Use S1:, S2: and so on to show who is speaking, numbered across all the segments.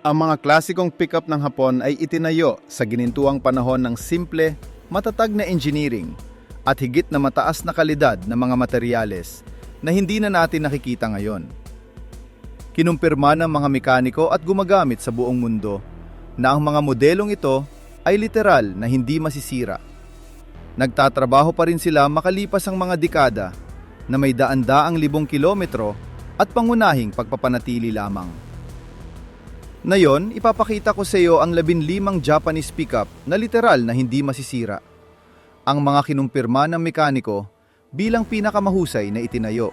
S1: Ang mga klasikong pickup ng Hapon ay itinayo sa ginintuang panahon ng simple, matatag na engineering at higit na mataas na kalidad ng mga materyales na hindi na natin nakikita ngayon. Kinumpirma ng mga mekaniko at gumagamit sa buong mundo na ang mga modelong ito ay literal na hindi masisira. Nagtatrabaho pa rin sila makalipas ang mga dekada na may daan-daang libong kilometro at pangunahing pagpapanatili lamang. Ngayon, ipapakita ko sa iyo ang 15 Japanese pickup na literal na hindi masisira. Ang mga kinumpirma ng mekaniko bilang pinakamahusay na itinayo.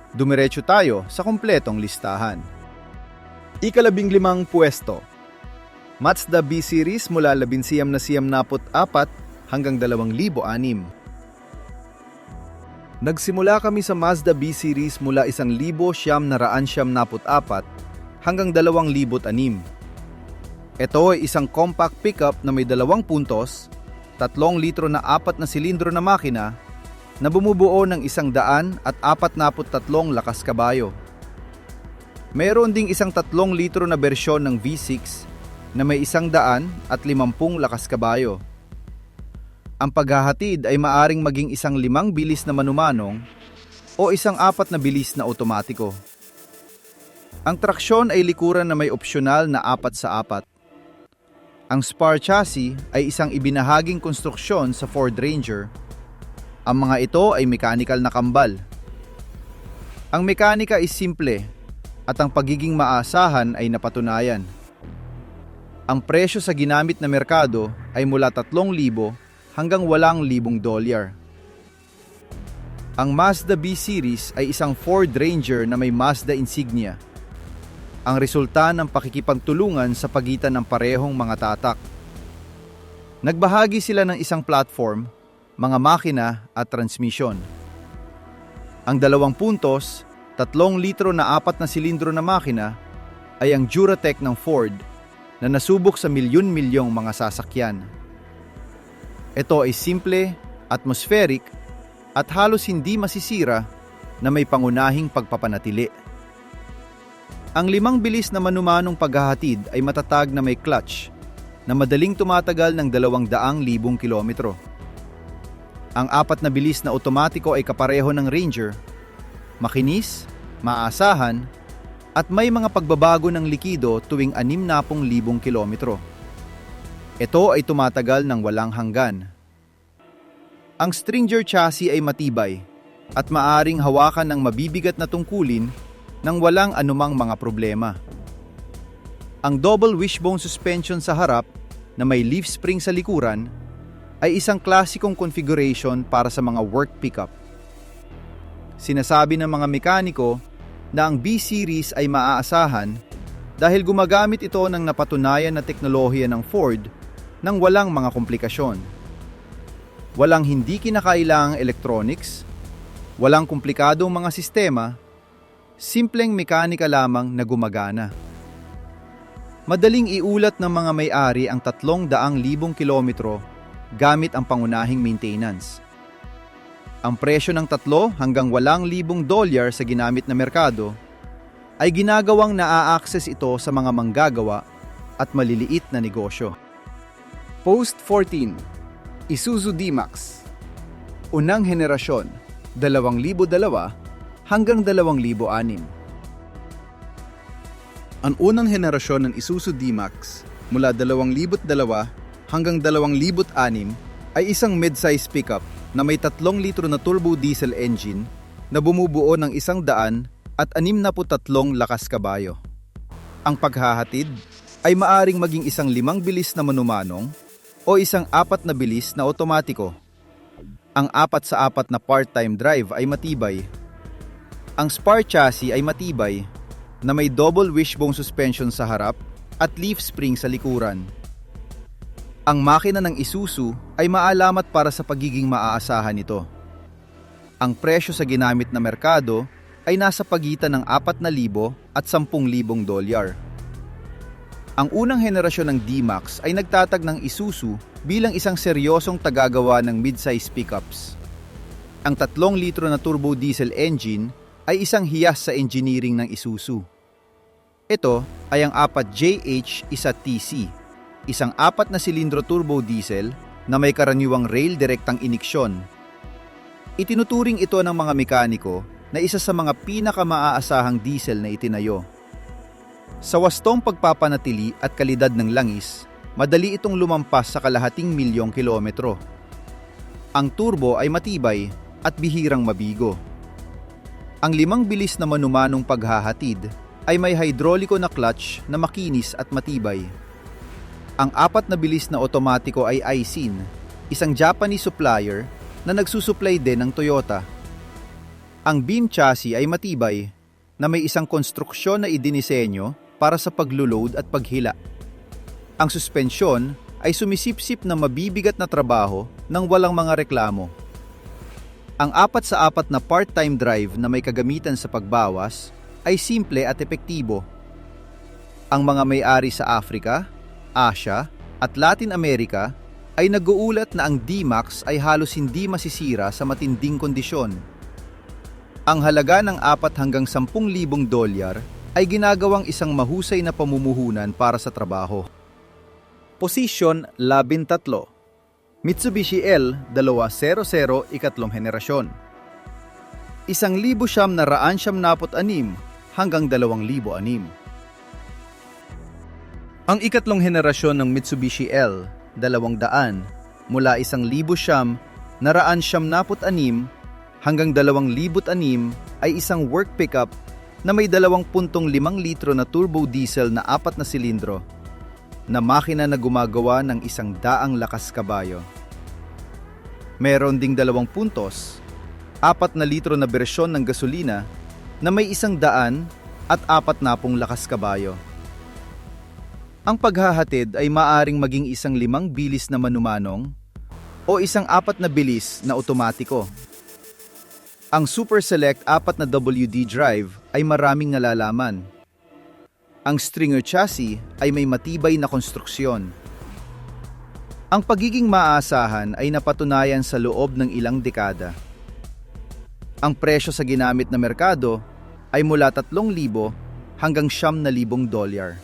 S1: Dumiretso tayo sa kumpletong listahan. Ika-15 pwesto. Mazda B-Series mula 1994 hanggang 2006. Nagsimula kami sa Mazda B-Series mula 1994 hanggang 2006. Ito ay isang compact pickup na may 2 puntos, 3 litro na 4 na silindro na makina na bumubuo ng 143 lakas kabayo. Mayroon ding isang 3 litro na bersyon ng V6 na may 150 lakas kabayo. Ang paghahatid ay maaring maging isang 5 bilis na manumanong o isang 4 na bilis na otomatiko. Ang traksyon ay likuran na may opsyonal na 4x4. Ang spar chassis ay isang ibinahaging konstruksyon sa Ford Ranger. Ang mga ito ay mechanical na kambal. Ang mekanika ay simple at ang pagiging maasahan ay napatunayan. Ang presyo sa ginamit na merkado ay mula 3,000 hanggang $8,000. Ang Mazda B-Series ay isang Ford Ranger na may Mazda insignia. Ang resulta ng pakikipagtulungan sa pagitan ng parehong mga tatak. Nagbahagi sila ng isang platform, mga makina at transmisyon. Ang 2 puntos, 3 litro na 4 na silindro na makina ay ang Duratec ng Ford na nasubok sa milyon-milyong mga sasakyan. Ito ay simple, atmospheric at halos hindi masisira na may pangunahing pagpapanatili. Ang 5 bilis na manumanong paghahatid ay matatag na may clutch na madaling tumatagal ng 200,000 kilometro. Ang 4 na bilis na otomatiko ay kapareho ng Ranger, makinis, maasahan, at may mga pagbabago ng likido tuwing 60,000 kilometro. Ito ay tumatagal ng walang hanggan. Ang Stringer chassis ay matibay at maaring hawakan ng mabibigat na tungkulin nang walang anumang mga problema. Ang double wishbone suspension sa harap na may leaf spring sa likuran ay isang klasikong configuration para sa mga work pickup. Sinasabi ng mga mekaniko na ang B-Series ay maaasahan dahil gumagamit ito ng napatunayan na teknolohiya ng Ford nang walang mga komplikasyon. Walang hindi kinakailangang electronics, walang komplikadong mga sistema, simpleng mekanika lamang na gumagana. Madaling iulat ng mga may-ari ang 300,000 kilometro gamit ang pangunahing maintenance. Ang presyo ng 3 hanggang $8,000 sa ginamit na merkado ay ginagawang naa-access ito sa mga manggagawa at maliliit na negosyo. Post 14, Isuzu D-Max. Unang henerasyon, 2002 hanggang 2006. Ang unang henerasyon ng Isuzu D-Max mula 2002 hanggang 2006 ay isang mid-size pickup na may 3 litro na turbo diesel engine na bumubuo ng 163 lakas kabayo. Ang paghahatid ay maaring maging isang 5 bilis na manumanong o isang 4 na bilis na otomatiko. Ang 4x4 na part-time drive ay matibay. Ang spar chassis ay matibay na may double wishbone suspension sa harap at leaf spring sa likuran. Ang makina ng Isuzu ay maalamat para sa pagiging maaasahan nito. Ang presyo sa ginamit na merkado ay nasa pagitan ng 4,000 at $10,000. Ang unang henerasyon ng D-Max ay nagtatag ng Isuzu bilang isang seryosong tagagawa ng mid-size pickups. Ang 3 litro na turbo diesel engine ay isang hiyas sa engineering ng Isuzu. Ito ay ang 4JH1TC, isang 4 na silindro turbo diesel na may karaniwang rail direktang iniksyon. Itinuturing ito ng mga mekaniko na isa sa mga pinakamaasahang diesel na itinayo. Sa wastong pagpapanatili at kalidad ng langis, madali itong lumampas sa kalahating milyong kilometro. Ang turbo ay matibay at bihirang mabigo. Ang 5 bilis na manumanong paghahatid ay may hidroliko na clutch na makinis at matibay. Ang 4 na bilis na otomatiko ay Aisin, isang Japanese supplier na nagsusupply din ng Toyota. Ang beam chassis ay matibay na may isang konstruksyon na idinisenyo para sa paglo-load at paghila. Ang suspensyon ay sumisipsip na mabibigat na trabaho nang walang mga reklamo. Ang 4x4 na part-time drive na may kagamitan sa pagbawas ay simple at epektibo. Ang mga may-ari sa Africa, Asia at Latin America ay nag-uulat na ang D-Max ay halos hindi masisira sa matinding kondisyon. Ang halaga ng 4 hanggang 10,000 dolyar ay ginagawang isang mahusay na pamumuhunan para sa trabaho. Posisyon 13. Mitsubishi L200 ikatlong henerasyon. 1,996 hanggang 2,006. Ang ikatlong henerasyon ng Mitsubishi L200 mula 1,996 hanggang 2,006 ay isang work pickup na may 2.5 litro na turbo diesel na 4 na silindro na makina na gumagawa ng 100 lakas kabayo. Meron ding 2 puntos, 4 na litro na bersyon ng gasolina na may 100 at 40 lakas kabayo. Ang paghahatid ay maaring maging isang 5 bilis na manumanong o isang 4 na bilis na otomatiko. Ang Super Select 4 na WD drive ay maraming nalalaman. Ang stringer chassis ay may matibay na konstruksyon. Ang pagiging maaasahan ay napatunayan sa loob ng ilang dekada. Ang presyo sa ginamit na merkado ay mula 3,000 hanggang 9,000 dolyar.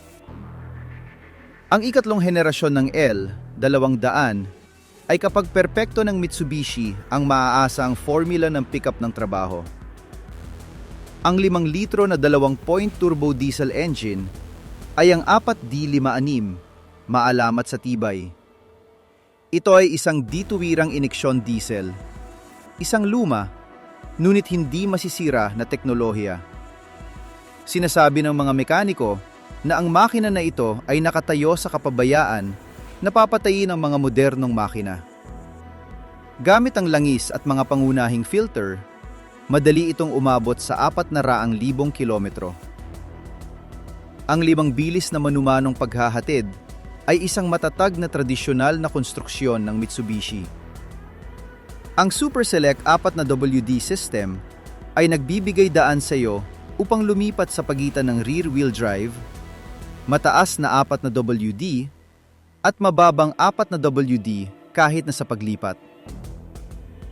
S1: Ang ikatlong henerasyon ng L200 ay kapag perpekto ng Mitsubishi ang maaasang formula ng pickup ng trabaho. Ang 5 litro na 2-point turbo diesel engine ay ang 4D56, maalamat sa tibay. Ito ay isang dituwirang ineksyon diesel, isang luma, ngunit hindi masisira na teknolohiya. Sinasabi ng mga mekaniko na ang makina na ito ay nakatayo sa kapabayaan na papatayin ng mga modernong makina. Gamit ang langis at mga pangunahing filter, madali itong umabot sa 400,000 kilometro. Ang 5 bilis na manumanong paghahatid ay isang matatag na tradisyonal na konstruksyon ng Mitsubishi. Ang Super Select 4 na WD system ay nagbibigay daan sa iyo upang lumipat sa pagitan ng rear-wheel drive, mataas na 4 na WD, at mababang 4 na WD kahit na sa paglipat.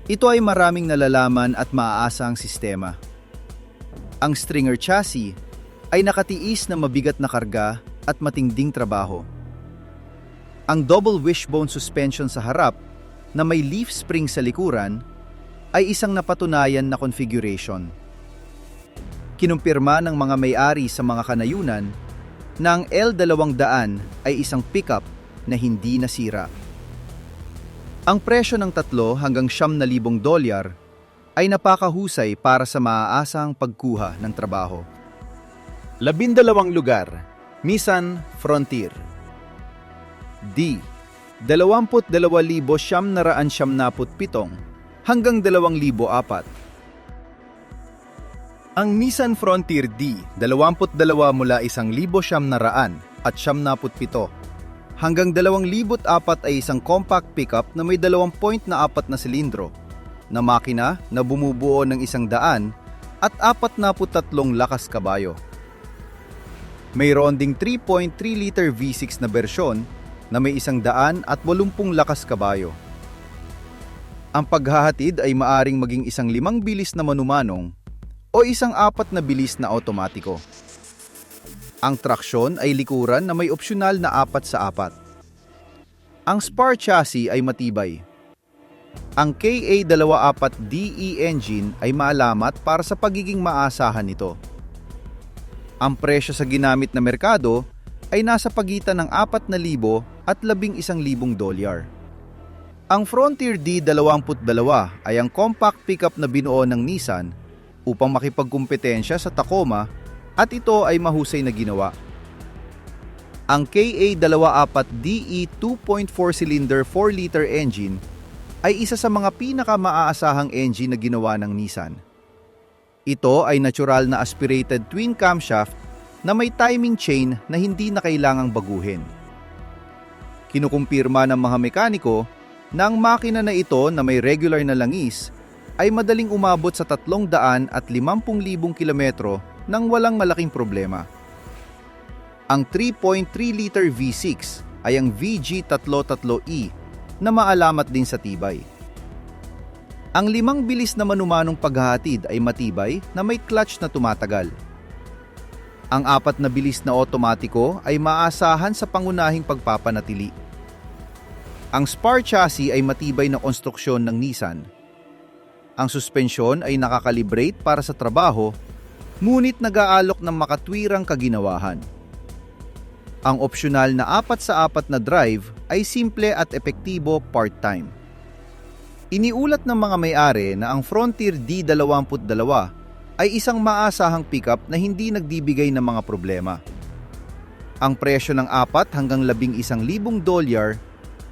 S1: Ito ay maraming nalalaman at maaasahang sistema. Ang stringer chassis ay nakatiis na mabigat na karga at matinding trabaho. Ang double wishbone suspension sa harap na may leaf spring sa likuran ay isang napatunayan na configuration. Kinumpirma ng mga may-ari sa mga kanayunan na ang L200 ay isang pickup na hindi nasira. Ang presyo ng 3 hanggang 9,000 dolyar ay napakahusay para sa maaasahang pagkuha ng trabaho. 12 lugar, Nissan Frontier. D. 22,997 hanggang 2,004. Ang Nissan Frontier D, 22 mula 1,900 at 97 hanggang 2,004 ay isang compact pickup na may 2-point na 4 na silindro, na makina na bumubuo ng 100 at 43 lakas kabayo. Mayroon ding 3.3 liter V6 na bersyon na may 180 lakas kabayo. Ang paghahatid ay maaring maging isang 5 bilis na manumanong o isang 4 na bilis na otomatiko. Ang traksyon ay likuran na may opsyonal na 4x4. Ang spar chassis ay matibay. Ang KA24DE engine ay maalamat para sa pagiging maasahan nito. Ang presyo sa ginamit na merkado ay nasa pagitan ng 4,000 at $11,000. Ang Frontier D22 ay ang compact pickup na binuo ng Nissan upang makipagkumpetensya sa Tacoma at ito ay mahusay na ginawa. Ang KA24DE 2.4-cylinder 4-liter engine ay isa sa mga pinaka-maaasahang engine na ginawa ng Nissan. Ito ay natural na aspirated twin camshaft na may timing chain na hindi na kailangang baguhin. Kinukumpirma ng mga mekaniko na ang makina na ito na may regular na langis ay madaling umabot sa 350,000 kilometro nang walang malaking problema. Ang 3.3-liter V6 ay ang VG33E na maalamat din sa tibay. Ang 5 bilis na manumanong paghahatid ay matibay na may clutch na tumatagal. Ang 4 na bilis na otomatiko ay maasahan sa pangunahing pagpapanatili. Ang spar chassis ay matibay na konstruksyon ng Nissan. Ang suspensyon ay nakakalibrate para sa trabaho, ngunit nag-aalok ng makatwirang kaginawahan. Ang opsyonal na 4x4 na drive ay simple at epektibo part-time. Iniulat ng mga may-ari na ang Frontier D22 ay isang maasahang pickup na hindi nagbibigay ng mga problema. Ang presyo ng $4,000 hanggang $11,000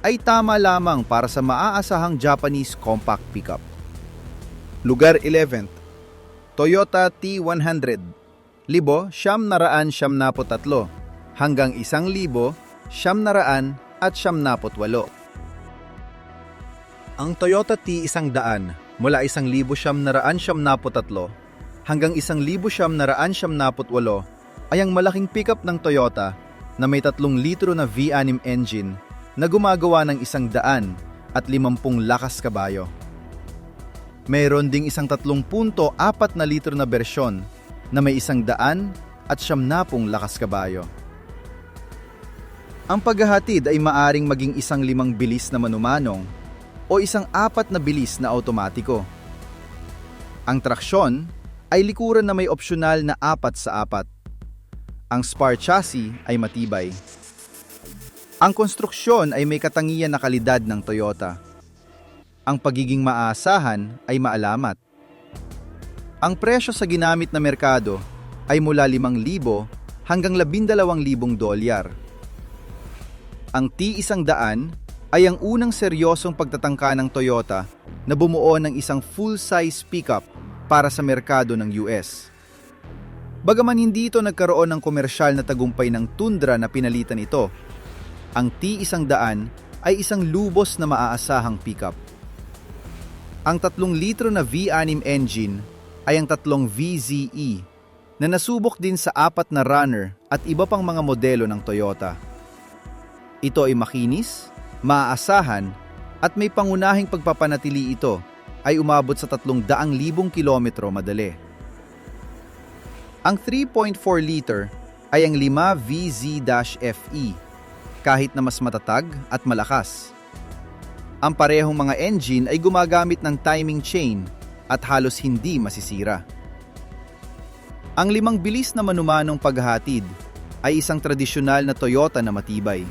S1: ay tama lamang para sa maaasahang Japanese compact pickup. Lugar 11. Toyota T100, 1,973 hanggang 1,978. Ang Toyota T100 mula 1,973 hanggang 1,978 ay ang malaking pickup ng Toyota na may 3 litro na V6 engine na gumagawa ng 150 lakas kabayo. Mayroon ding isang 3.4 na litro na bersyon na may 170 lakas kabayo. Ang paghahatid ay maaring maging 1 5 bilis na manumanong o 1 4 na bilis na automatiko. Ang traksyon ay likuran na may opsyonal na 4x4. Ang spar chassis ay matibay. Ang konstruksyon ay may katangian na kalidad ng Toyota. Ang pagiging maasahan ay maalamat. Ang presyo sa ginamit na merkado ay mula $5,000 hanggang $12,000. Ang T100 ay ang unang seryosong pagtatangka ng Toyota na bumuo ng isang full-size pickup para sa merkado ng US. Bagaman hindi ito nagkaroon ng komersyal na tagumpay ng Tundra na pinalitan ito, ang T100 ay isang lubos na maaasahang pickup. Ang 3 litro na V6 engine ay ang 3 VZE na nasubok din sa 4 na Runner at iba pang mga modelo ng Toyota. Ito ay makinis, maaasahan at may pangunahing pagpapanatili. Ito ay umabot sa 300,000 kilometro madali. Ang 3.4 liter ay ang 5 VZ-FE kahit na mas matatag at malakas. Ang parehong mga engine ay gumagamit ng timing chain at halos hindi masisira. Ang 5 bilis na manumanong paghahatid ay isang tradisyonal na Toyota na matibay.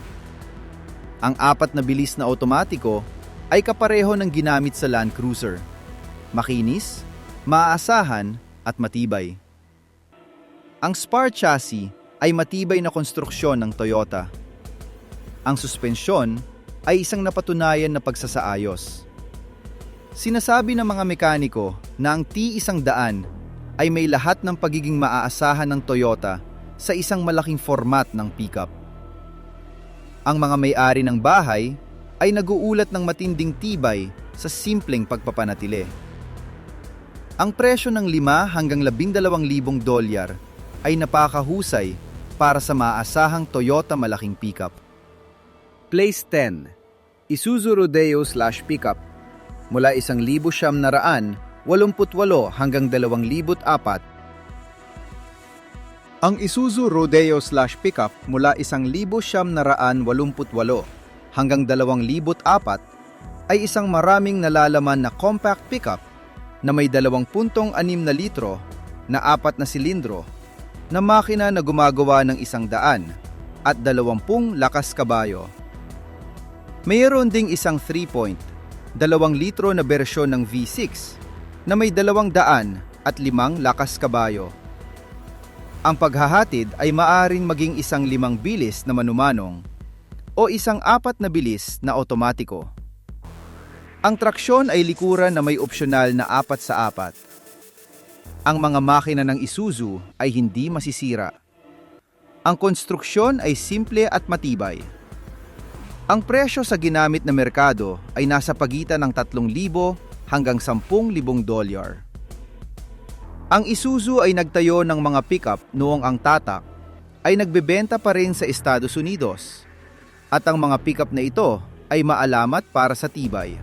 S1: Ang 4 na bilis na otomatiko ay kapareho ng ginamit sa Land Cruiser. Makinis, maaasahan at matibay. Ang spar chassis ay matibay na konstruksyon ng Toyota. Ang suspensyon ay isang napatunayan na pagsasaayos. Sinasabi ng mga mekaniko na ang T100 ay may lahat ng pagiging maaasahan ng Toyota sa isang malaking format ng pickup. Ang mga may-ari ng bahay ay naguulat ng matinding tibay sa simpleng pagpapanatili. Ang presyo ng $5,000 hanggang $12,000 ay napakahusay para sa maaasahang Toyota malaking pickup. Place 10. Isuzu Rodeo/Pickup mula 1,988 hanggang 2,004. Ang Isuzu Rodeo/Pickup mula 1,988 hanggang 2,004 ay isang maraming nalalaman na compact pickup na may 2.6 na litro na 4 na silindro na makina na gumagawa ng 100 at 20 lakas kabayo. Mayroon ding isang 3.2 litro na bersyon ng V6 na may 200 at 5 lakas kabayo. Ang paghahatid ay maaaring maging isang 5 bilis na manumanong o isang 4 na bilis na otomatiko. Ang traksyon ay likuran na may opsyonal na 4x4. Ang mga makina ng Isuzu ay hindi masisira. Ang konstruksyon ay simple at matibay. Ang presyo sa ginamit na merkado ay nasa pagitan ng 3,000 hanggang 10,000 dolyar. Ang Isuzu ay nagtayo ng mga pickup noong ang tatak ay nagbebenta pa rin sa Estados Unidos at ang mga pickup na ito ay maalamat para sa tibay.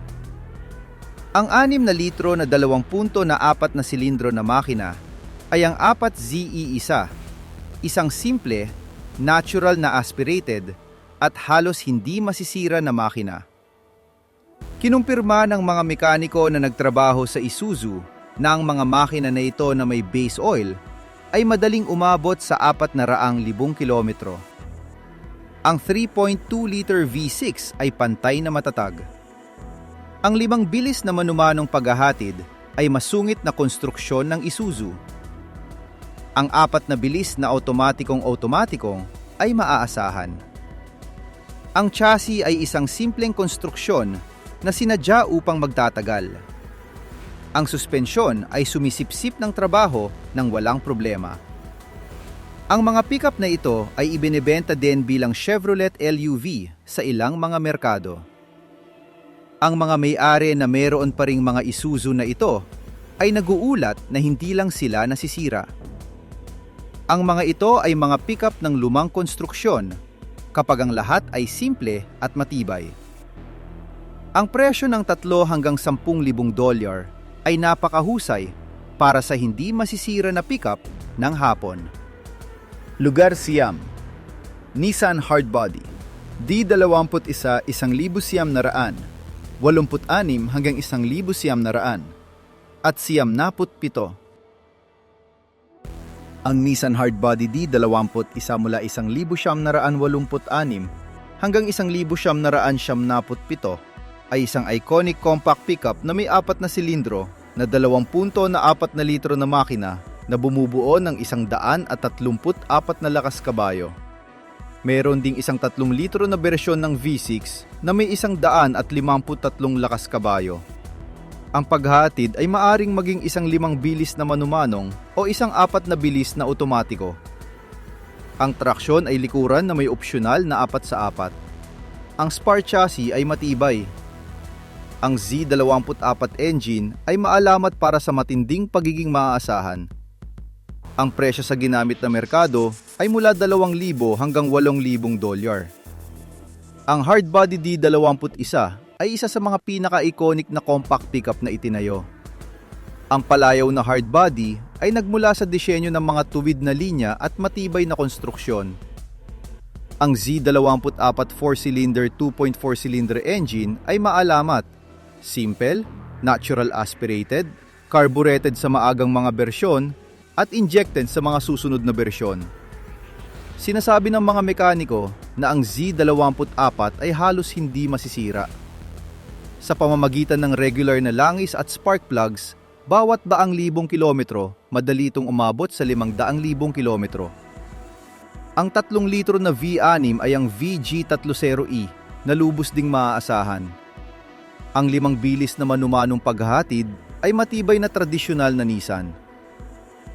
S1: Ang 6 na litro na 2.4 na silindro na makina ay ang 4ZE1, isang simple, natural na aspirated at halos hindi masisira na makina. Kinumpirma ng mga mekaniko na nagtrabaho sa Isuzu na ang mga makina na ito na may base oil ay madaling umabot sa 400,000 kilometro. Ang 3.2-liter V6 ay pantay na matatag. Ang 5 bilis na manumanong paghahatid ay masungit na konstruksyon ng Isuzu. Ang 4 na bilis na otomatikong ay maaasahan. Ang chassis ay isang simpleng konstruksyon na sinadya upang magtatagal. Ang suspensyon ay sumisipsip ng trabaho ng walang problema. Ang mga pickup na ito ay ibinebenta din bilang Chevrolet LUV sa ilang mga merkado. Ang mga may-ari na meron pa ring mga Isuzu na ito ay naguulat na hindi lang sila nasisira. Ang mga ito ay mga pickup ng lumang konstruksyon kapag ang lahat ay simple at matibay. Ang presyo ng 3 hanggang 10,000 dolyar ay napakahusay para sa hindi masisira na pickup ng hapon. Lugar Siam, Nissan Hardbody, D21 1,900, 86 hanggang 1,900 at 97. Ang Nissan Hardbody D21 mula 1,986 hanggang 1,997 ay isang iconic compact pickup na may 4 na silindro na 2.4 na litro na makina na bumubuo ng 134 na lakas kabayo. Meron ding isang 3 litro na bersyon ng V6 na may 153 lakas kabayo. Ang paghatid ay maaring maging isang 5 bilis na manumanong o isang 4 na bilis na otomatiko. Ang traksyon ay likuran na may opsyonal na 4x4. Ang spar chassis ay matibay. Ang Z24 engine ay maalamat para sa matinding pagiging maaasahan. Ang presyo sa ginamit na merkado ay mula 2,000 hanggang 8,000 dolyar. Ang Hardbody D21 ay isa sa mga pinaka-iconic na compact pickup na itinayo. Ang palayaw na hardbody ay nagmula sa disenyo ng mga tuwid na linya at matibay na konstruksyon. Ang Z24 4-cylinder 2.4-cylinder engine ay maalamat, simple, natural aspirated, carbureted sa maagang mga bersyon, at injected sa mga susunod na bersyon. Sinasabi ng mga mekaniko na ang Z24 ay halos hindi masisira. Sa pamamagitan ng regular na langis at spark plugs, bawat 100,000 kilometro, madali itong umabot sa 500,000 kilometro. Ang 3 litro na V6 ay ang VG30E na lubos ding maaasahan. Ang 5 bilis na manumanong paghahatid ay matibay na tradisyonal na Nissan.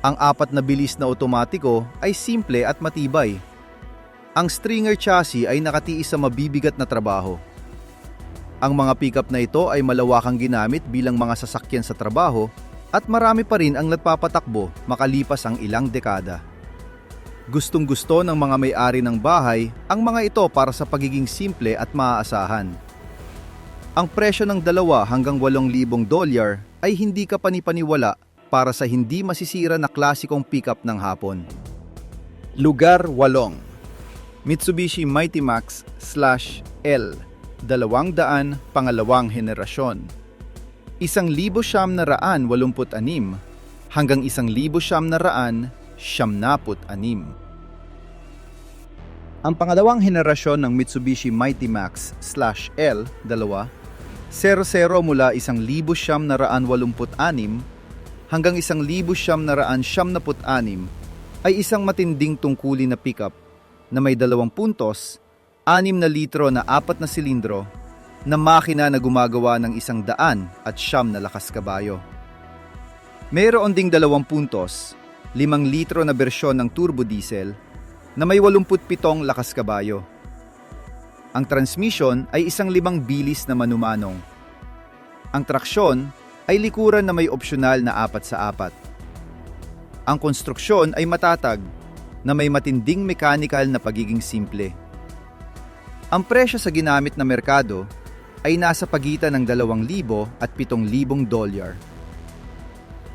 S1: Ang 4 na bilis na otomatiko ay simple at matibay. Ang stringer chassis ay nakatiis sa mabibigat na trabaho. Ang mga pickup na ito ay malawakang ginamit bilang mga sasakyan sa trabaho at marami pa rin ang nagpapatakbo makalipas ang ilang dekada. Gustong-gusto ng mga may-ari ng bahay ang mga ito para sa pagiging simple at maaasahan. Ang presyo ng 2 hanggang 8,000 dolyar ay hindi ka panipaniwala para sa hindi masisira na klasikong pickup ng hapon. Lugar 8. Mitsubishi Mighty Max/L 200 pangalawang henerasyon. 1,986 hanggang 1,986. Ang pangalawang henerasyon ng Mitsubishi Mighty Max/L 2, 00 mula 1,986 hanggang 1,986 ay isang matinding tungkulin na pickup na may 2 puntos, 6 na litro na 4 na silindro na makina na gumagawa ng 100 at 9 na lakas kabayo. Mayroon ding 2 puntos, 5 litro na bersyon ng turbo diesel na may 87 lakas kabayo. Ang transmission ay 5 bilis na manumanong. Ang traksyon ay likuran na may opsyonal na 4x4. Ang konstruksyon ay matatag na may matinding mechanical na pagiging simple. Ang presyo sa ginamit na merkado ay nasa pagitan ng $2,000 at $7,000.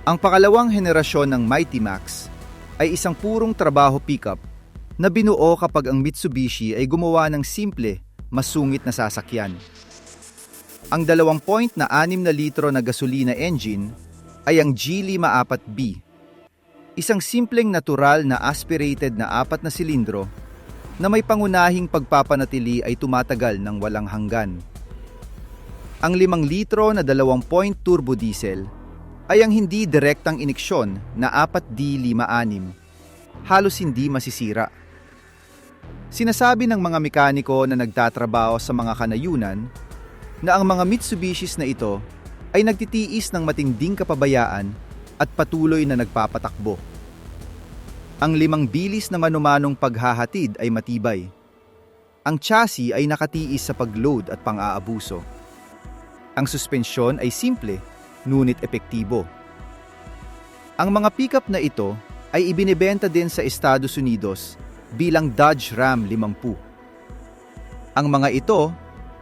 S1: Ang pangalawang henerasyon ng Mighty Max ay isang purong trabaho pickup na binuo kapag ang Mitsubishi ay gumawa ng simple, masungit na sasakyan. Ang 2.6 na litro na gasolina engine ay ang G54B, isang simpleng natural na aspirated na 4 na silindro na may pangunahing pagpapanatili ay tumatagal ng walang hanggan. Ang 5 litro na 2 turbo diesel ay ang hindi direktang iniksyon na 4D56, halos hindi masisira. Sinasabi ng mga mekaniko na nagtatrabaho sa mga kanayunan na ang mga Mitsubishis na ito ay nagtitiis ng matinding kapabayaan at patuloy na nagpapatakbo. Ang 5 bilis na manumanong paghahatid ay matibay. Ang chassis ay nakatiis sa pag-load at pang-aabuso. Ang suspensyon ay simple, ngunit epektibo. Ang mga pickup na ito ay ibinebenta din sa Estados Unidos bilang Dodge Ram 50. Ang mga ito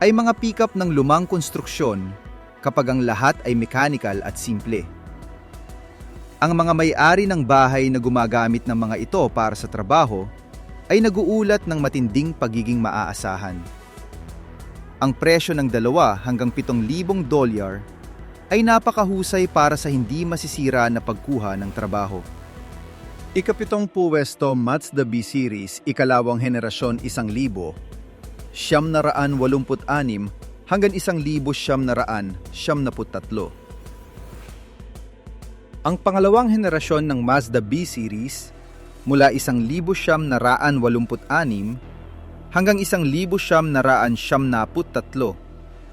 S1: ay mga pickup ng lumang konstruksyon kapag ang lahat ay mechanical at simple. Ang mga may-ari ng bahay na gumagamit ng mga ito para sa trabaho ay naguulat ng matinding pagiging maaasahan. Ang presyo ng $2,000 hanggang $7,000 ay napakahusay para sa hindi masisira na pagkuha ng trabaho. Ika-7 puwesto Mazda B-Series, ikalawang henerasyon 1,000, 986 hanggang 1,973. Ang pangalawang henerasyon ng Mazda B-Series mula 1,986 hanggang 1,973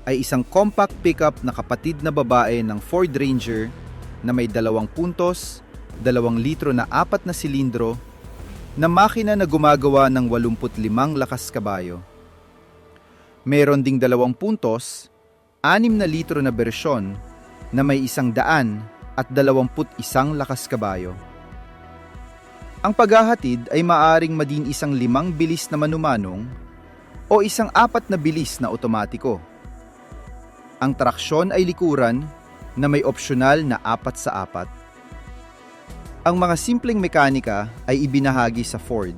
S1: ay isang compact pickup na kapatid na babae ng Ford Ranger na may 2 puntos, 2 litro na 4 na silindro na makina na gumagawa ng 85 lakas kabayo. Meron ding 2 puntos, 6 na litro na bersyon na may 100 at 21 lakas kabayo. Ang paghahatid ay maaring maging 5 bilis na manumanong o 4 na bilis na otomatiko. Ang traksyon ay likuran na may opsyonal na 4x4. Ang mga simpleng mekanika ay ibinahagi sa Ford.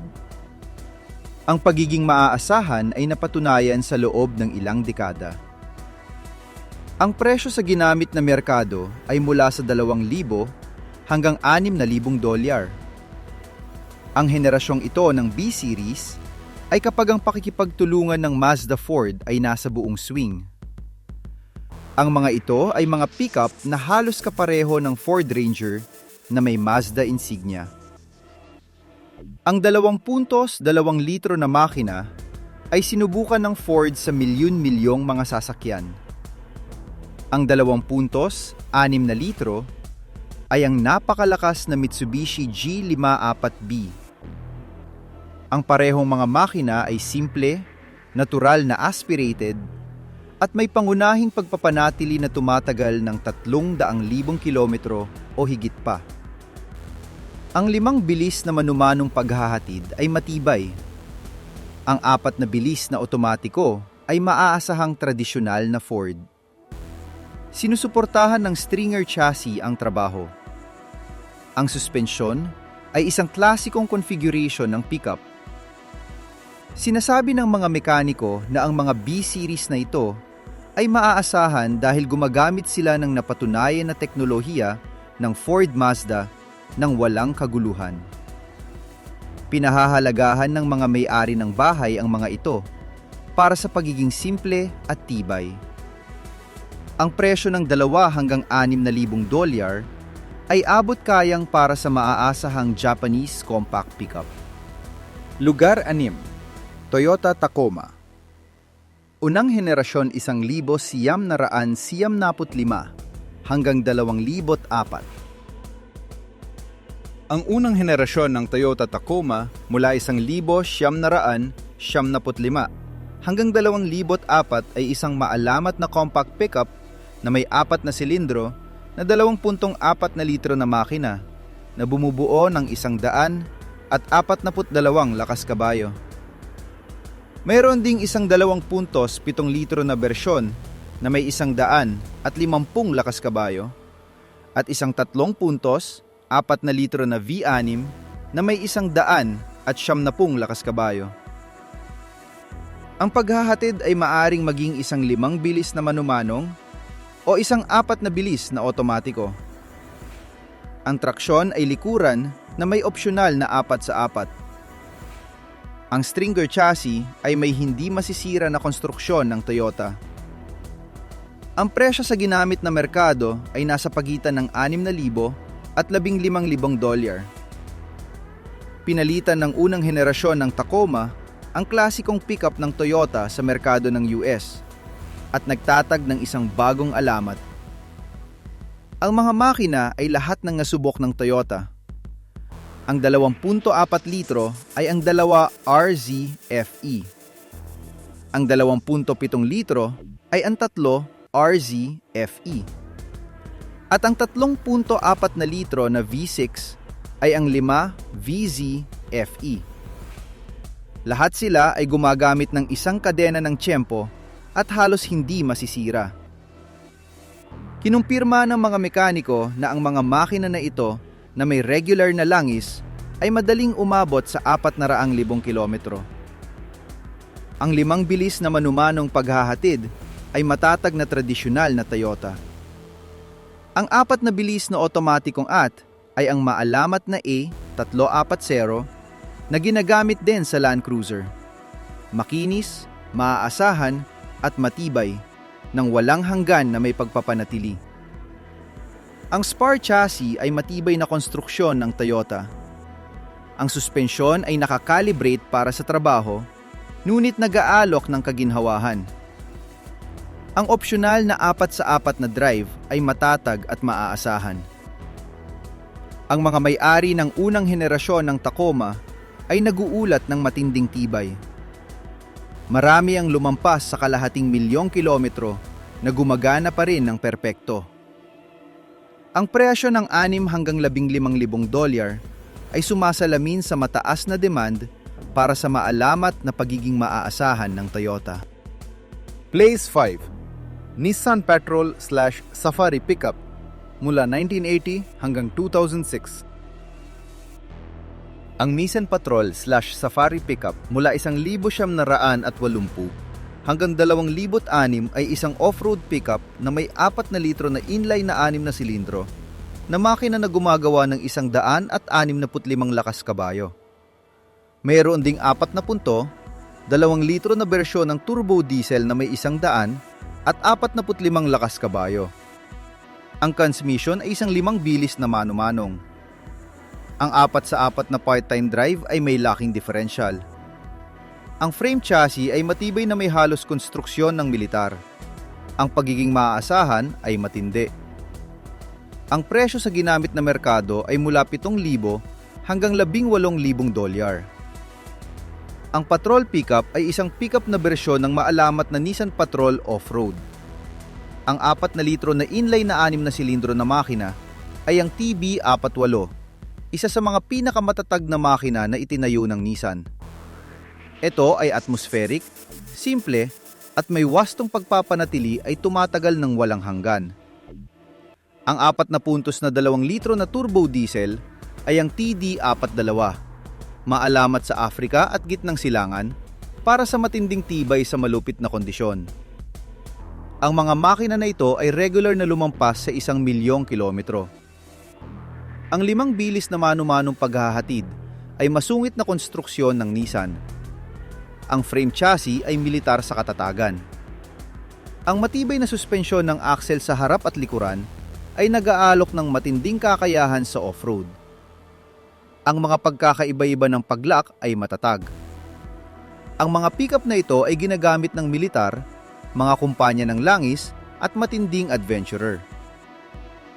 S1: Ang pagiging maaasahan ay napatunayan sa loob ng ilang dekada. Ang presyo sa ginamit na merkado ay mula sa $2,000 hanggang $6,000. Ang henerasyong ito ng B-Series ay kapag ang pakikipagtulungan ng Mazda Ford ay nasa buong swing. Ang mga ito ay mga pickup na halos kapareho ng Ford Ranger na may Mazda insignia. Ang 2 puntos, 2 litro na makina ay sinubukan ng Ford sa milyon-milyong mga sasakyan. Ang 2 puntos, 6 na litro ay ang napakalakas na Mitsubishi G54B. Ang parehong mga makina ay simple, natural na aspirated, at may pangunahing pagpapanatili na tumatagal ng 300,000 kilometro o higit pa. Ang 5 bilis na manumanong paghahatid ay matibay. Ang 4 na bilis na otomatiko ay maaasahang tradisyonal na Ford. Sinusuportahan ng stringer chassis ang trabaho. Ang suspensyon ay isang klasikong configuration ng pickup. Sinasabi ng mga mekaniko na ang mga B-series na ito ay maaasahan dahil gumagamit sila ng napatunayan na teknolohiya ng Ford Mazda ng walang kaguluhan. Pinahahalagahan ng mga may-ari ng bahay ang mga ito para sa pagiging simple at tibay. Ang presyo ng 2 hanggang 6,000 dolyar ay abot kayang para sa maaasahang Japanese compact pickup. Lugar 6. Toyota Tacoma. Unang henerasyon 1,995 hanggang 2004. Ang unang henerasyon ng Toyota Tacoma mula 1,995 hanggang 2004 ay isang maalamat na compact pickup na may 4 na silindro na 2.4 na litro na makina na bumubuo ng 142 lakas kabayo. Mayroon ding isang 2.7 litro na bersyon na may 150 lakas kabayo at isang 3.4 na litro na V6 na may 170 lakas kabayo. Ang paghahatid ay maaring maging isang 5 bilis na manumanong o isang 4 na bilis na otomatiko. Ang traksyon ay likuran na may opsyonal na 4x4. Ang stringer chassis ay may hindi masisira na konstruksyon ng Toyota. Ang presyo sa ginamit na merkado ay nasa pagitan ng 6,000 at 15,000 dolyar. Pinalitan ng unang henerasyon ng Tacoma ang klasikong pickup ng Toyota sa merkado ng US at nagtatag ng isang bagong alamat. Ang mga makina ay lahat ng nasubok ng Toyota. Ang 2.4 litro ay ang 2 RZ-FE. Ang 2.7 litro ay ang 3 RZ-FE. At ang 3.4 na litro na V6 ay ang 5 VZ-FE. Lahat sila ay gumagamit ng isang kadena ng tiyempo at halos hindi masisira. Kinumpirma ng mga mekaniko na ang mga makina na ito na may regular na langis ay madaling umabot sa 400,000 kilometro. Ang 5 bilis na manumanong paghahatid ay matatag na tradisyonal na Toyota. Ang 4 na bilis na otomatikong ay ang maalamat na A340 na ginagamit din sa Land Cruiser. Makinis, maaasahan at matibay nang walang hanggan na may pagpapanatili. Ang spar chassis ay matibay na konstruksyon ng Toyota. Ang suspensyon ay nakakalibrate para sa trabaho, ngunit nag-aalok ng kaginhawahan. Ang opsyonal na 4x4 na drive ay matatag at maaasahan. Ang mga may-ari ng unang henerasyon ng Tacoma ay naguulat ng matinding tibay. Marami ang lumampas sa 250,000 kilometro na gumagana pa rin ng perpekto. Ang presyo ng 6 hanggang 15,000 dolyar ay sumasalamin sa mataas na demand para sa maalamat na pagiging maaasahan ng Toyota. Place 5. Nissan Patrol/Safari Pickup mula 1980 hanggang 2006. Ang Nissan Patrol/Safari Pickup mula 1,980 hanggang 2006 ay isang off-road pickup na may 4 na litro na inline na 6 na silindro na makina na gumagawa ng 165 lakas kabayo. Mayroon ding 4 na punto, 2 litro na bersyon ng turbo diesel na may 100 at 45 lakas kabayo. Ang transmission ay isang 5 bilis na mano-manong. Ang 4x4 na part-time drive ay may locking differential. Ang frame chassis ay matibay na may halos konstruksyon ng militar. Ang pagiging maaasahan ay matindi. Ang presyo sa ginamit na merkado ay mula 7,000 hanggang 18,000 dolyar. Ang Patrol pickup ay isang pickup na bersyon ng maalamat na Nissan Patrol Off-Road. Ang 4 na litro na inline na 6 na silindro na makina ay ang TB48, isa sa mga pinakamatatag na makina na itinayo ng Nissan. Ito ay atmospheric, simple, at may wastong pagpapanatili ay tumatagal ng walang hanggan. Ang 4 na puntos na 2 litro na turbo diesel ay ang TD-42, maalamat sa Africa at gitnang silangan para sa matinding tibay sa malupit na kondisyon. Ang mga makina na ito ay regular na lumampas sa 1,000,000 kilometro. Ang 5 bilis na mano-manong paghahatid ay masungit na konstruksyon ng Nissan. Ang frame chassis ay militar sa katatagan. Ang matibay na suspensyon ng axle sa harap at likuran ay nag-aalok ng matinding kakayahan sa off-road. Ang mga pagkakaiba-iba ng pag-lock ay matatag. Ang mga pickup na ito ay ginagamit ng militar, mga kumpanya ng langis at matinding adventurer.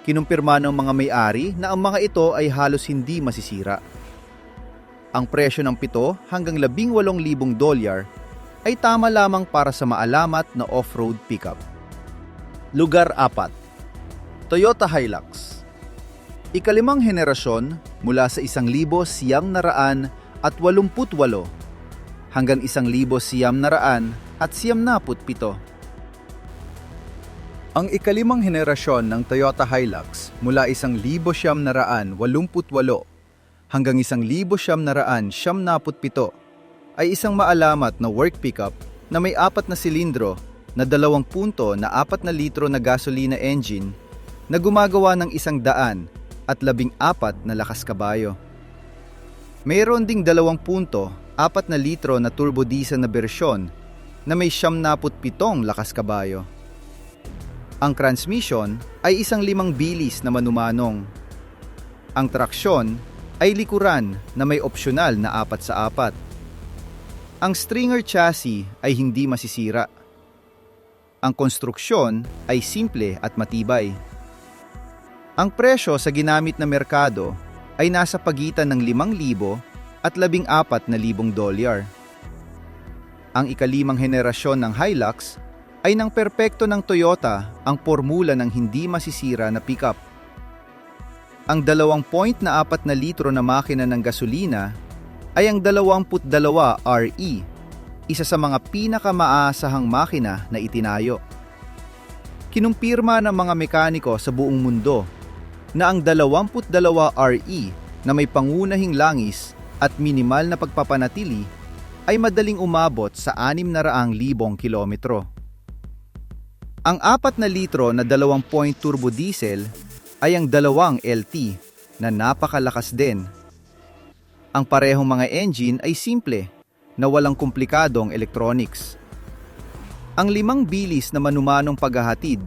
S1: Kinumpirma ng mga may-ari na ang mga ito ay halos hindi masisira. Ang presyo ng $7,000 hanggang $18,000 ay tama lamang para sa maalamat na off-road pickup. Lugar 4. Toyota Hilux. Ika-5 henerasyon mula sa 1,988 hanggang 1,997. Ang ika-5 henerasyon ng Toyota Hilux mula 1,988 hanggang 1,997 ay isang maalamat na work pickup na may 4 na silindro na 2 4 litro na gasolina engine na gumagawa ng 114 na lakas kabayo. Mayroon ding 4 litro na turbo diesel na bersyon na may 97 lakas kabayo. Ang transmission ay 5 bilis na manumanong. Ang traksyon ay likuran na may opsyonal na 4x4. Ang stringer chassis ay hindi masisira. Ang konstruksyon ay simple at matibay. Ang presyo sa ginamit na merkado ay nasa pagitan ng $5,000 at $14,000. Ang ika-5 henerasyon ng Hilux ay nang perpekto ng Toyota ang formula ng hindi masisira na pickup. Ang 2.4 litro na makina ng gasolina ay ang 22 RE, isa sa mga pinakamaasahang makina na itinayo. Kinumpirma ng mga mekaniko sa buong mundo na ang 22 RE na may pangunahing langis at minimal na pagpapanatili ay madaling umabot sa 600,000 kilometro. Ang 4 na litro na 2-point turbo diesel ay ang 2 LT na napakalakas din. Ang parehong mga engine ay simple na walang komplikadong electronics. Ang 5 bilis na manumanong paghahatid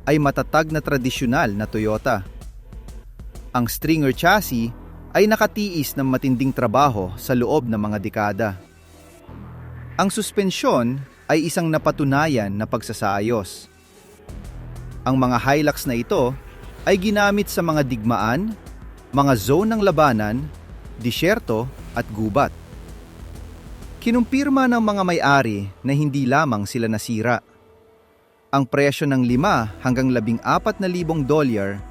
S1: ay matatag na tradisyonal na Toyota. Ang stringer chassis ay nakatiis ng matinding trabaho sa loob ng mga dekada. Ang suspensyon ay isang napatunayan na pagsasayos. Ang mga Hilux na ito ay ginamit sa mga digmaan, mga zone ng labanan, disyerto at gubat. Kinumpirma ng mga may-ari na hindi lamang sila nasira. Ang presyo ng $5,000 hanggang $14,000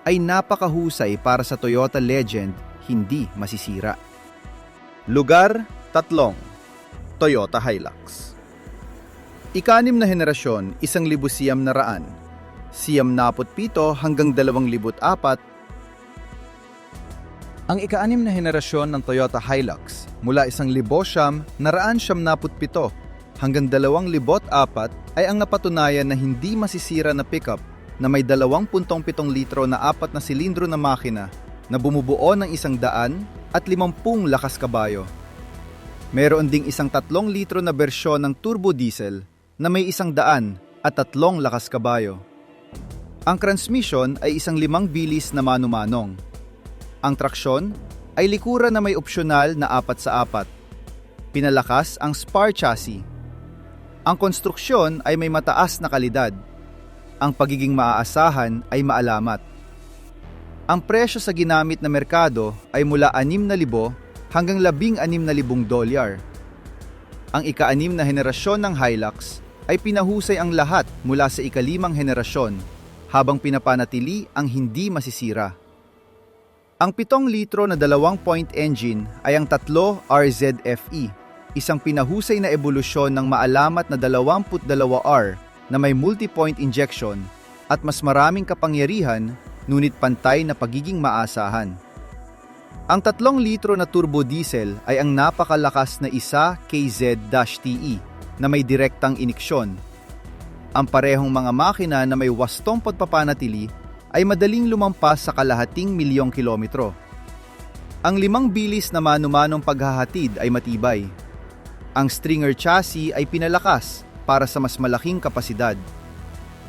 S1: ay napakahusay para sa Toyota Legend, hindi masisira. Lugar 3. Toyota Hilux. Ika-6 na henerasyon, 1,900 97 hanggang 2004. Ang ika-6 na henerasyon ng Toyota Hilux mula 1,997 hanggang 2004 ay ang napatunayan na hindi masisira na pickup na may 2.7 litro na 4 na silindro na makina na bumubuo ng 150 lakas kabayo. Meron ding isang 3 litro na bersyon ng turbo diesel na may 103 lakas kabayo. Ang transmission ay 5 bilis na mano-manong. Ang traksyon ay likuran na may opsyonal na 4x4. Pinalakas ang spar chassis. Ang konstruksyon ay may mataas na kalidad. Ang pagiging maaasahan ay maalamat. Ang presyo sa ginamit na merkado ay mula $6,000 hanggang $16,000. Ang ika-6 na henerasyon ng Hilux ay pinahusay ang lahat mula sa ika-5 henerasyon habang pinapanatili ang hindi masisira. Ang 7 litro na 2-point engine ay ang 3 RZFE, isang pinahusay na ebolusyon ng maalamat na 22R na may multi-point injection at mas maraming kapangyarihan ngunit pantay na pagiging maasahan. Ang 3 litro na turbo diesel ay ang napakalakas na 1KZ-TE na may direktang iniksyon. Ang parehong mga makina na may wastong pagpapanatili ay madaling lumampas sa kalahating milyong kilometro. Ang 5 bilis na mano-manong paghahatid ay matibay. Ang stringer chassis ay pinalakas para sa mas malaking kapasidad.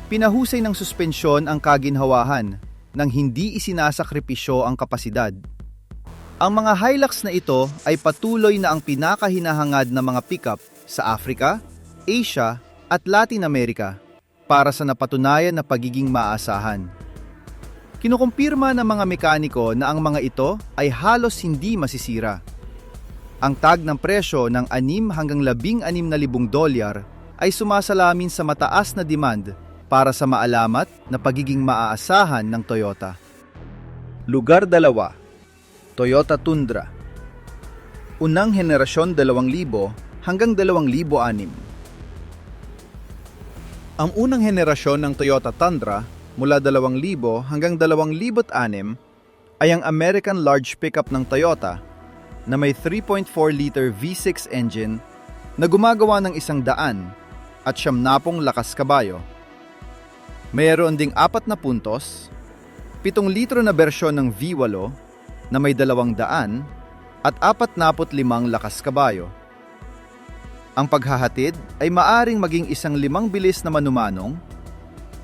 S1: Pinahusay ng suspensyon ang kaginhawahan nang hindi isinasakripisyo ang kapasidad. Ang mga Hilux na ito ay patuloy na ang pinakahinahangad na mga pickup sa Africa, Asia at Latin America para sa napatunayan na pagiging maasahan. Kinukumpirma ng mga mekaniko na ang mga ito ay halos hindi masisira. Ang tag ng presyo ng 6 hanggang $16,000 ay sumasalamin sa mataas na demand para sa maalamat na pagiging maaasahan ng Toyota. Lugar 2. Toyota Tundra. Unang henerasyon 2000 hanggang 2006. Ang unang henerasyon ng Toyota Tundra mula 2000 hanggang 2006 ay ang American Large Pickup ng Toyota na may 3.4-liter V6 engine na gumagawa ng 100 at 90 lakas kabayo. Mayroon ding 4 na puntos, 7 litro na bersyon ng V8 na may 200 at 45 lakas kabayo. Ang paghahatid ay maaring maging 5 bilis na manumanong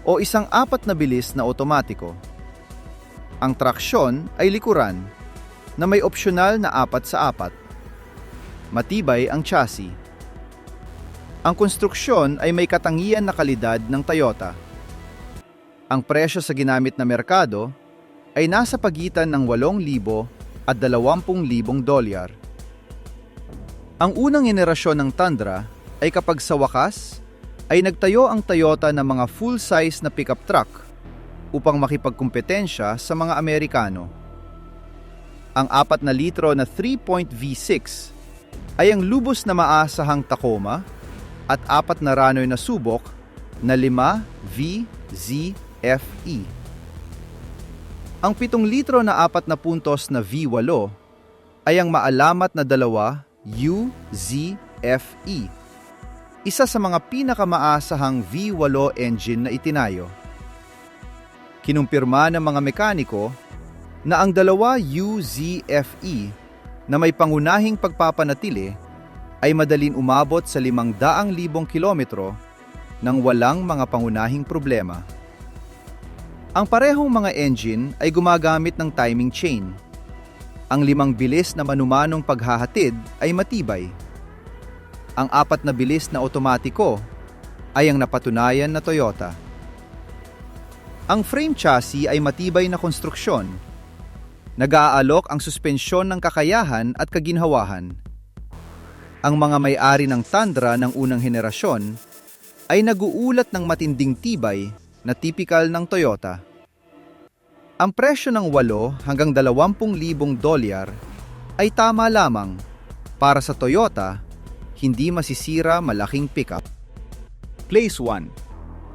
S1: o 4 na bilis na otomatiko. Ang traksyon ay likuran na may opsyonal na 4x4. Matibay ang chassis. Ang konstruksyon ay may katangian na kalidad ng Toyota. Ang presyo sa ginamit na merkado ay nasa pagitan ng $8,000 at $20,000. Ang unang henerasyon ng Tundra ay kapag sa wakas ay nagtayo ang Toyota ng mga full-size na pickup truck upang makipagkumpetensya sa mga Amerikano. Ang 4 na litro na 3-point V6 ay ang lubos na maasahang Tacoma at 4 na runner na subok na 5VZFE. Ang 7 litro na 4 na puntos na V8 ay ang maalamat na 2 UZFE, isa sa mga pinakamaasahang V8 engine na itinayo. Kinumpirma ng mga mekaniko na ang 2 UZFE na may pangunahing pagpapanatili ay madaling umabot sa 500,000 kilometro nang walang mga pangunahing problema. Ang parehong mga engine ay gumagamit ng timing chain. Ang 5 bilis na manumanong paghahatid ay matibay. Ang 4 na bilis na otomatiko ay ang napatunayan na Toyota. Ang frame chassis ay matibay na konstruksyon. Nag-aalok ang suspensyon ng kakayahan at kaginhawahan. Ang mga may-ari ng Tundra ng unang henerasyon ay naguulat ng matinding tibay na tipikal ng Toyota. Ang presyo ng $8,000 hanggang $20,000 ay tama lamang para sa Toyota, hindi masisira malaking pickup. Place 1.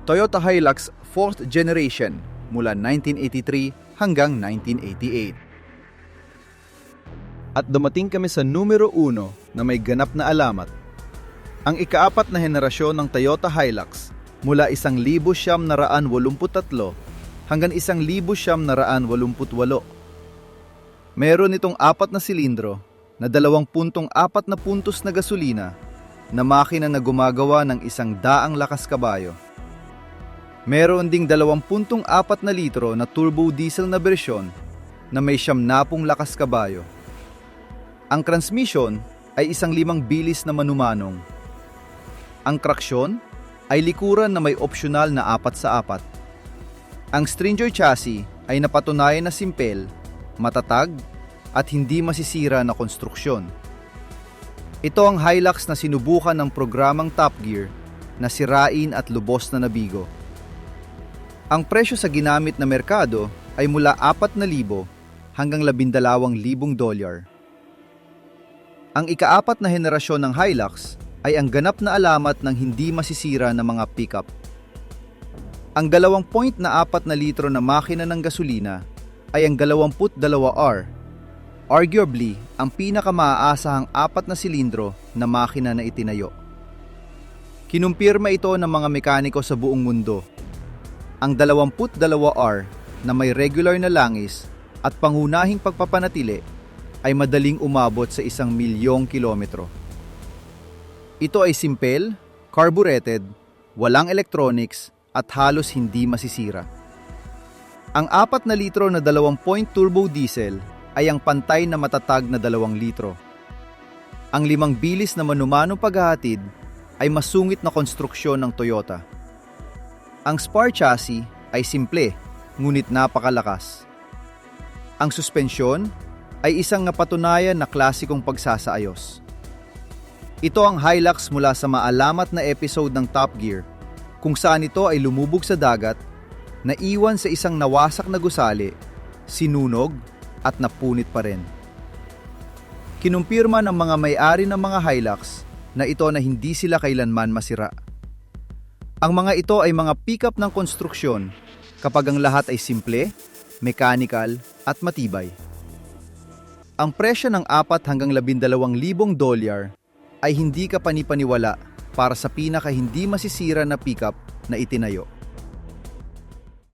S1: Toyota Hilux 4th Generation mula 1983 hanggang 1988. At dumating kami sa numero 1 na may ganap na alamat. Ang ika-4 na henerasyon ng Toyota Hilux mula 1,983 hanggang 1,988. Meron itong 4 na silindro na 2.4 na puntos na gasolina na makina na gumagawa ng 100 lakas kabayo. Meron ding 2.4 na litro na turbo diesel na bersyon na may 90 lakas kabayo. Ang transmission ay 5 bilis na manumanong. Ang traksyon ay likuran na may opsyonal na 4x4. Ang stringer chassis ay napatunayan na simpel, matatag, at hindi masisira na konstruksyon. Ito ang Hilux na sinubukan ng programang Top Gear na sirain at lubos na nabigo. Ang presyo sa ginamit na merkado ay mula $4,000 hanggang $12,000. Ang ika-4 na henerasyon ng Hilux ay ang ganap na alamat ng hindi masisira na mga pickup. Ang 2.4 na litro na makina ng gasolina ay ang 22R Arguably, ang pinakamaaasahang 4 na silindro na makina na itinayo. Kinumpirma ito ng mga mekaniko sa buong mundo. Ang 22R na may regular na langis at pangunahing pagpapanatili ay madaling umabot sa 1,000,000 kilometro. Ito ay simple, carbureted, walang electronics at halos hindi masisira. Ang 4 na litro na 2-point turbo diesel ay ang pantay na matatag na 2 litro. Ang 5 bilis na manumanong paghahatid ay masungit na konstruksyon ng Toyota. Ang spar chassis ay simple, ngunit napakalakas. Ang suspensyon ay isang napatunayan na klasikong pagsasaayos. Ito ang Hilux mula sa maalamat na episode ng Top Gear, kung saan ito ay lumubog sa dagat, naiwan sa isang nawasak na gusali, sinunog at napunit pa rin. Kinumpirma ng mga may-ari ng mga Hilux na ito na hindi sila kailanman masira. Ang mga ito ay mga pick-up ng konstruksyon kapag ang lahat ay simple, mechanical at matibay. Ang presyo ng 4 hanggang $12,000 ay hindi ka panipaniwala para sa pinaka hindi masisira na pick-up na itinayo.